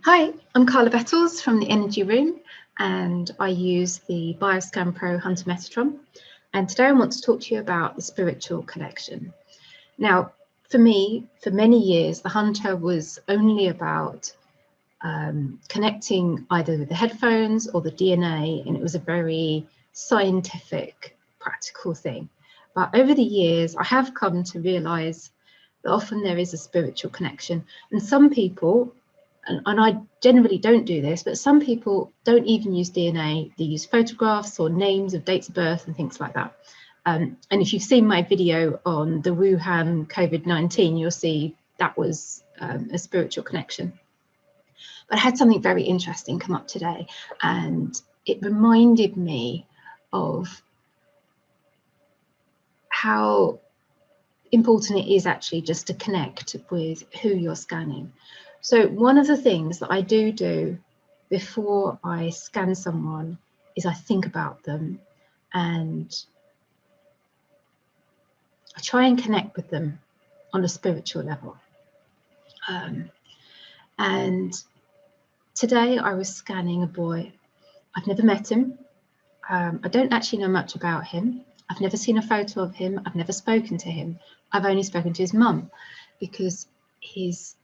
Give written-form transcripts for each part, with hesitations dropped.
Hi, I'm Carla Bettles from the Energy Room, and I use the Bioscan Pro Hunter Metatron. And today I want to talk to you about the spiritual connection. Now, for me, for many years, the Hunter was only about connecting either with the headphones or the DNA, and it was a very scientific, practical thing. But over the years, I have come to realize that often there is a spiritual connection, and some people, and I generally don't do this, but some people don't even use DNA. They use photographs or names of dates of birth and things like that. And if you've seen my video on the Wuhan COVID-19, you'll see that was a spiritual connection. But I had something very interesting come up today, and it reminded me of how important it is actually just to connect with who you're scanning. So one of the things that I do before I scan someone is I think about them, and I try and connect with them on a spiritual level. And today I was scanning a boy. I've never met him. I don't actually know much about him. I've never seen a photo of him. I've never spoken to him. I've only spoken to his mum, because his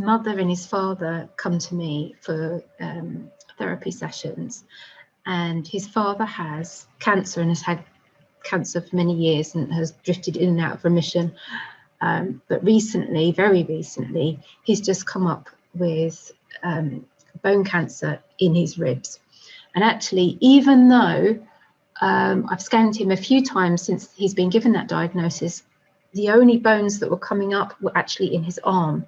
mother and his father come to me for therapy sessions, and his father has cancer and has had cancer for many years and has drifted in and out of remission. But recently, very recently, he's just come up with bone cancer in his ribs. And actually, even though I've scanned him a few times since he's been given that diagnosis, the only bones that were coming up were actually in his arm.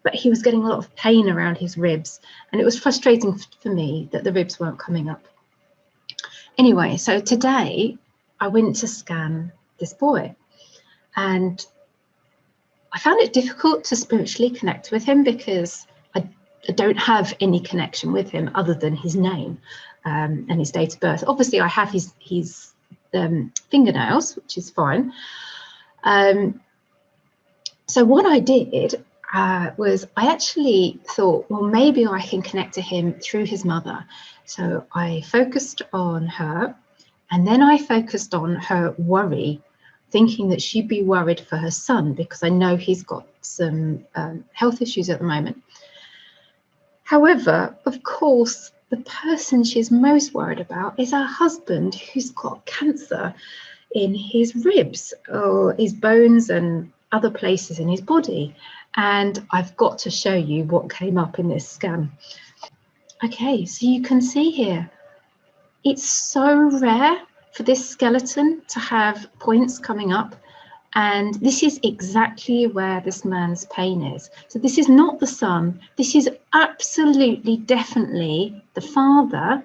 But he was getting a lot of pain around his ribs, and it was frustrating for me that the ribs weren't coming up. Anyway, so today I went to scan this boy, and I found it difficult to spiritually connect with him because I don't have any connection with him other than his name and his date of birth. Obviously, I have his fingernails, which is fine. So what I did was I actually thought, well, maybe I can connect to him through his mother. So I focused on her, and then I focused on her worry, thinking that she'd be worried for her son, because I know he's got some health issues at the moment. However, of course, the person she's most worried about is her husband, who's got cancer in his ribs or his bones and other places in his body. And I've got to show you what came up in this scan. Okay, so you can see here, it's so rare for this skeleton to have points coming up, and this is exactly where this man's pain is. So this is not the son, this is absolutely definitely the father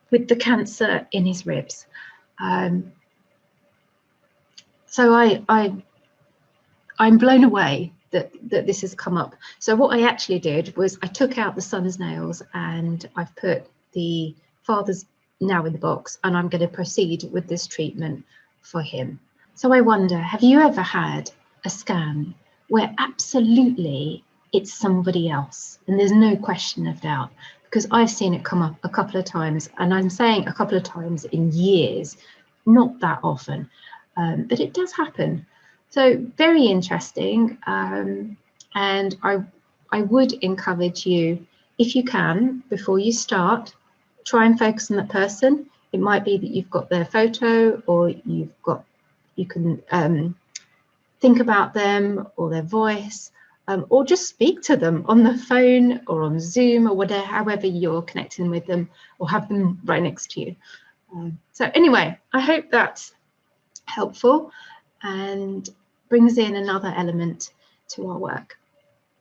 with the cancer in his ribs. So I'm blown away that this has come up. So what I actually did was I took out the son's nails, and I've put the father's now in the box, and I'm going to proceed with this treatment for him. So I wonder, have you ever had a scan where absolutely it's somebody else and there's no question of doubt? Because I've seen it come up a couple of times, and I'm saying a couple of times in years, not that often, but it does happen. So very interesting, and I would encourage you, if you can, before you start, try and focus on that person. It might be that you've got their photo, or you can think about them or their voice, or just speak to them on the phone or on Zoom or whatever, however you're connecting with them, or have them right next to you. So anyway, I hope that's helpful and brings in another element to our work.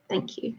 Thank you.